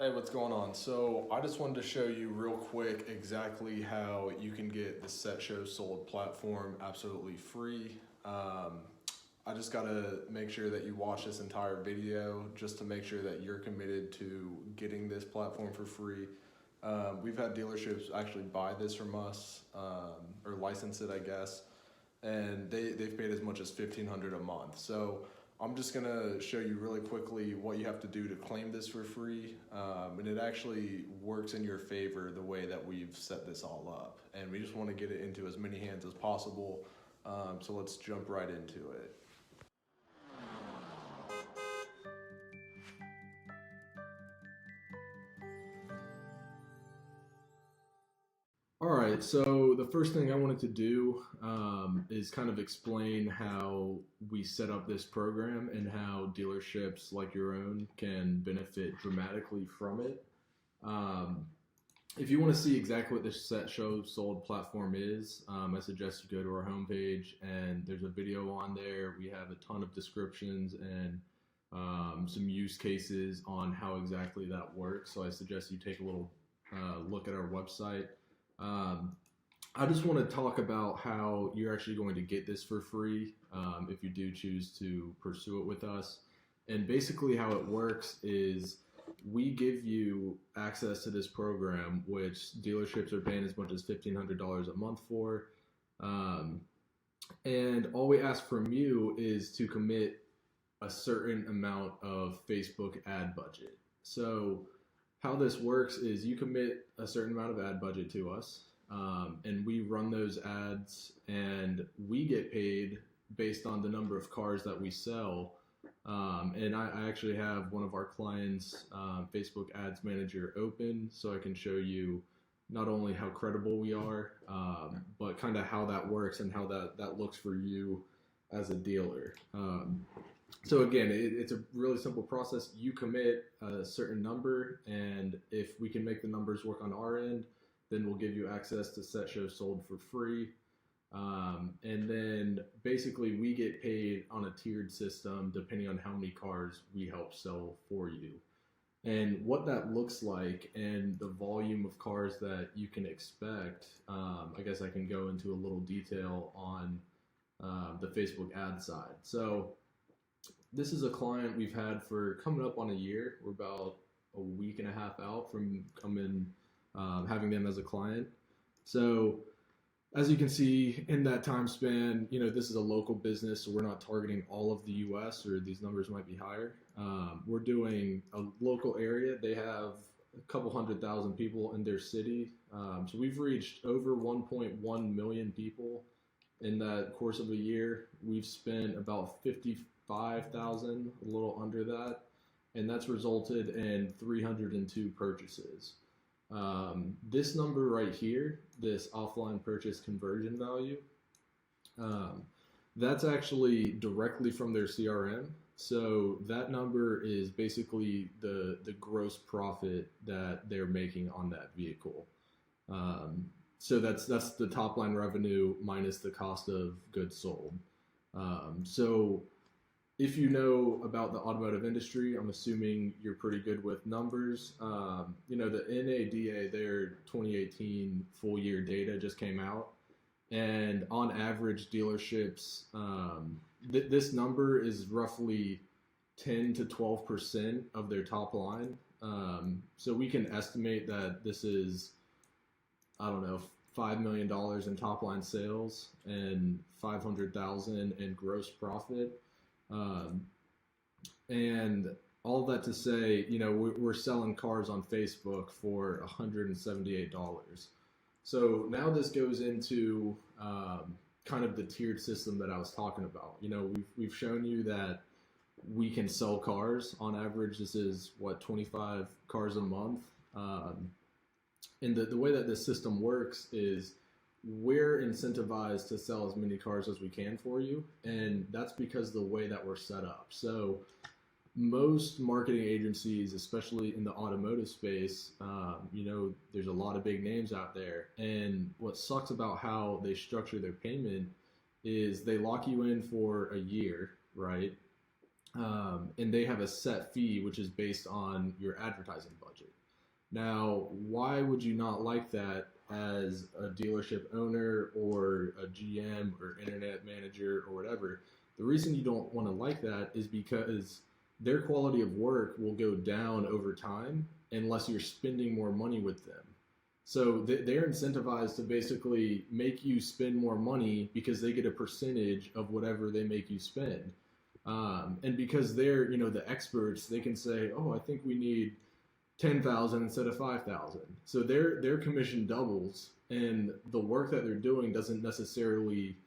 Hey, what's going on? So I just wanted to show you real quick exactly how you can get the Set Show Sold platform absolutely free. I just gotta make sure that you watch this entire video just to make sure that you're committed to getting this platform for free. We've had dealerships actually buy this from us, or license it, I guess, and they've paid as much as $1,500 a month. So I'm just gonna show you really quickly what you have to do to claim this for free, and it actually works in your favor the way that we've set this all up. And we just want to get it into as many hands as possible. So let's jump right into it. All right, so the first thing I wanted to do is kind of explain how we set up this program and how dealerships like your own can benefit dramatically from it. Um, if you want to see exactly what this Set Show Sold platform is, I suggest you go to our homepage and there's a video on there. We have a ton of descriptions and some use cases on how exactly that works. So I suggest you take a little look at our website. Um, I just want to talk about how you're actually going to get this for free if you do choose to pursue it with us. And basically, how it works is we give you access to this program, which dealerships are paying as much as $1,500 a month for. Um, and all we ask from you is to commit a certain amount of Facebook ad budget. So how this works is you commit a certain amount of ad budget to us, and we run those ads, and we get paid based on the number of cars that we sell. And I actually have one of our clients' Facebook Ads Manager open, so I can show you not only how credible we are, but kind of how that works and how that looks for you as a dealer. So again, it's a really simple process. You commit a certain number, and if we can make the numbers work on our end, then we'll give you access to Set Show Sold for free. And then basically we get paid on a tiered system depending on how many cars we help sell for you. And what that looks like and the volume of cars that you can expect, I guess I can go into a little detail on the Facebook ad side. So this is a client we've had for coming up on a year. We're about a week and a half out from having them as a client. So as you can see in that time span, this is a local business, so we're not targeting all of the US, or these numbers might be higher. We're doing a local area. They have a couple 100,000 people in their city. So we've reached over 1.1 million people in that course of a year. We've spent about 55,000, a little under that, and that's resulted in 302 purchases. This number right here, this offline purchase conversion value, that's actually directly from their CRM. So that number is basically the gross profit that they're making on that vehicle. So that's the top line revenue minus the cost of goods sold. So if you know about the automotive industry, I'm assuming you're pretty good with numbers. The NADA, their 2018 full year data just came out. And on average, dealerships, this number is roughly 10 to 12% of their top line. So we can estimate that this is, I don't know, $5 million in top line sales and 500,000 in gross profit. And all that to say, we're selling cars on Facebook for $178. So now this goes into kind of the tiered system that I was talking about. We've shown you that we can sell cars on average. This is 25 cars a month. And the way that this system works is we're incentivized to sell as many cars as we can for you, and that's because the way that we're set up. So most marketing agencies, especially in the automotive space, there's a lot of big names out there, and what sucks about how they structure their payment is they lock you in for a year, right? and they have a set fee which is based on your advertising budget. Now, why would you not like that as a dealership owner or a GM or internet manager or whatever? The reason you don't want to like that is because their quality of work will go down over time unless you're spending more money with them. So they're incentivized to basically make you spend more money because they get a percentage of whatever they make you spend. And because they're, the experts, they can say, oh, I think we need 10,000 instead of 5,000. So their commission doubles, and the work that they're doing doesn't necessarily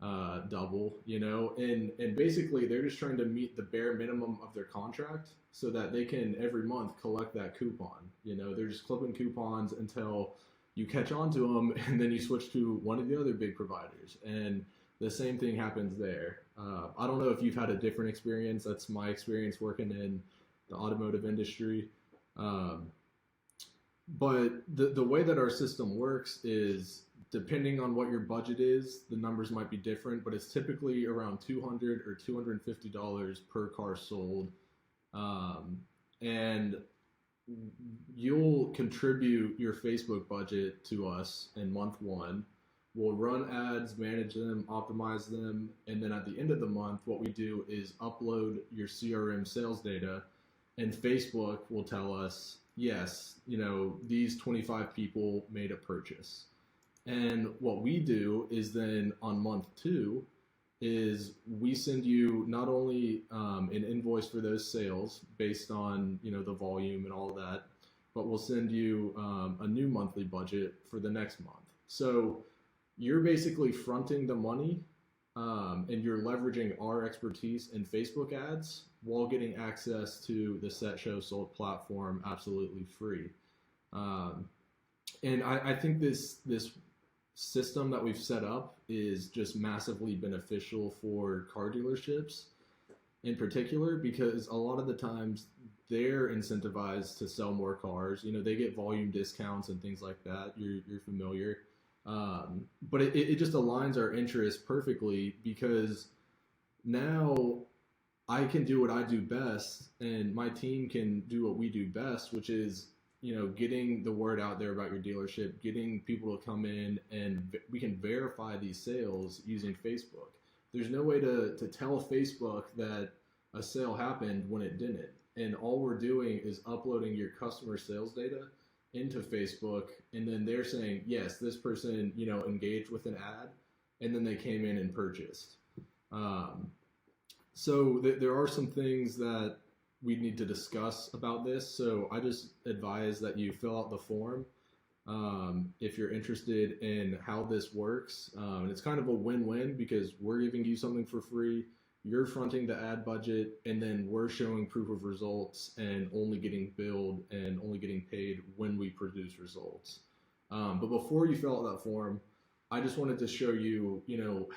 double, and basically they're just trying to meet the bare minimum of their contract so that they can every month collect that coupon. They're just clipping coupons until you catch on to them, and then you switch to one of the other big providers, and the same thing happens there. I don't know if you've had a different experience. That's my experience working in the automotive industry. But the way that our system works is, depending on what your budget is, the numbers might be different, but it's typically around $200 or $250 per car sold. And you'll contribute your Facebook budget to us in month one. We'll run ads, manage them, optimize them, and then at the end of the month, what we do is upload your CRM sales data, and Facebook will tell us, yes, these 25 people made a purchase. And what we do is then on month two is we send you not only an invoice for those sales based on, the volume and all of that, but we'll send you a new monthly budget for the next month. So you're basically fronting the money, and you're leveraging our expertise in Facebook ads while getting access to the Set Show Sold platform absolutely free. And I think this system that we've set up is just massively beneficial for car dealerships in particular, because a lot of the times they're incentivized to sell more cars. They get volume discounts and things like that. You're familiar. But it just aligns our interests perfectly, because now I can do what I do best, and my team can do what we do best, which is, getting the word out there about your dealership, getting people to come in, and we can verify these sales using Facebook. There's no way to tell Facebook that a sale happened when it didn't. And all we're doing is uploading your customer sales data into Facebook, and then they're saying, yes, this person, engaged with an ad, and then they came in and purchased. So there are some things that we need to discuss about this. So I just advise that you fill out the form if you're interested in how this works. And it's kind of a win-win, because we're giving you something for free, you're fronting the ad budget, and then we're showing proof of results and only getting billed and only getting paid when we produce results. But before you fill out that form, I just wanted to show you,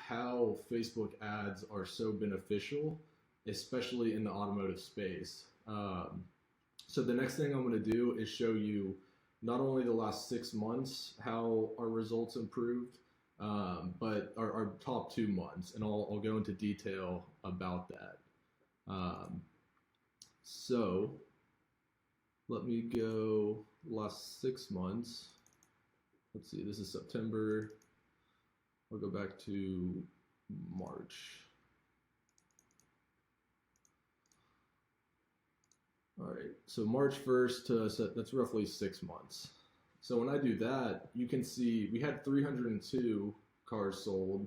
how Facebook ads are so beneficial, especially in the automotive space. So the next thing I'm going to do is show you not only the last 6 months, how our results improved, but our top 2 months, and I'll go into detail about that. So let me go last 6 months. Let's see, this is September. I'll go back to March. All right, so March 1st to, that's roughly 6 months. So when I do that, you can see we had 302 cars sold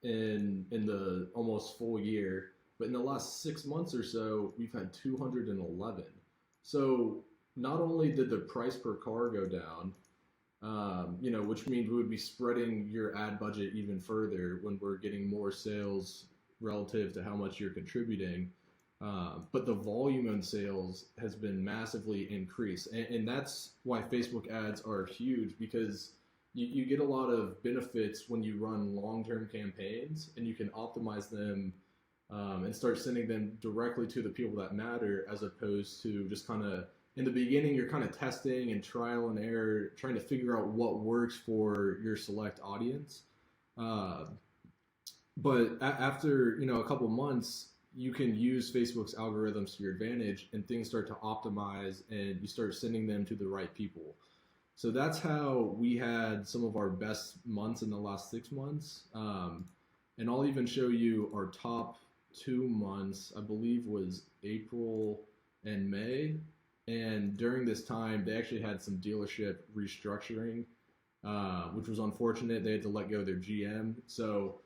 in the almost full year, but in the last 6 months or so, we've had 211. So not only did the price per car go down, which means we would be spreading your ad budget even further when we're getting more sales relative to how much you're contributing. But the volume on sales has been massively increased. And that's why Facebook ads are huge, because you get a lot of benefits when you run long-term campaigns, and you can optimize them and start sending them directly to the people that matter, as opposed to just kind of, in the beginning, you're kind of testing and trial and error, trying to figure out what works for your select audience. But after, a couple months, you can use Facebook's algorithms to your advantage, and things start to optimize, and you start sending them to the right people. So that's how we had some of our best months in the last 6 months. And I'll even show you our top 2 months, I believe was April and May. And during this time, they actually had some dealership restructuring, which was unfortunate. They had to let go of their GM. So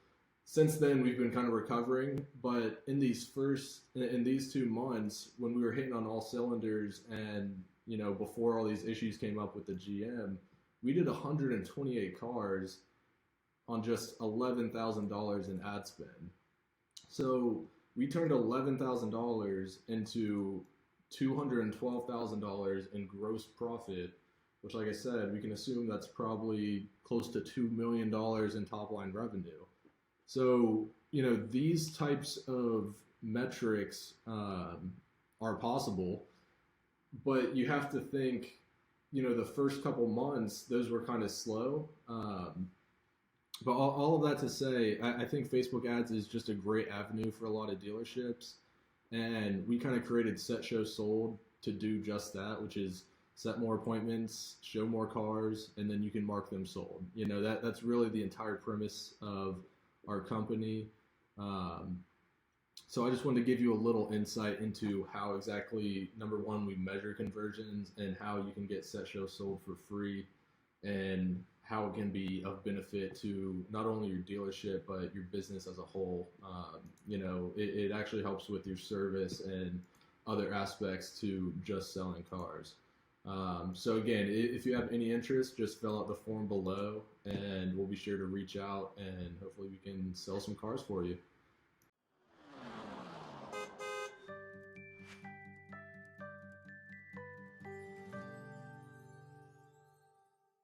since then, we've been kind of recovering. But in these 2 months, when we were hitting on all cylinders, and before all these issues came up with the GM, we did 128 cars on just $11,000 in ad spend. So we turned $11,000 into $212,000 in gross profit, which, like I said, we can assume that's probably close to $2 million in top line revenue. So, these types of metrics are possible, but you have to think, the first couple months, those were kind of slow. But all of that to say, I think Facebook ads is just a great avenue for a lot of dealerships. And we kind of created Set Show Sold to do just that, which is set more appointments, show more cars, and then you can mark them sold. That's really the entire premise of our company. So I just wanted to give you a little insight into how exactly, number one, we measure conversions, and how you can get Set Show Sold for free, and how it can be of benefit to not only your dealership, but your business as a whole. It actually helps with your service and other aspects to just selling cars. So again, if you have any interest, just fill out the form below, and we'll be sure to reach out, and hopefully we can sell some cars for you.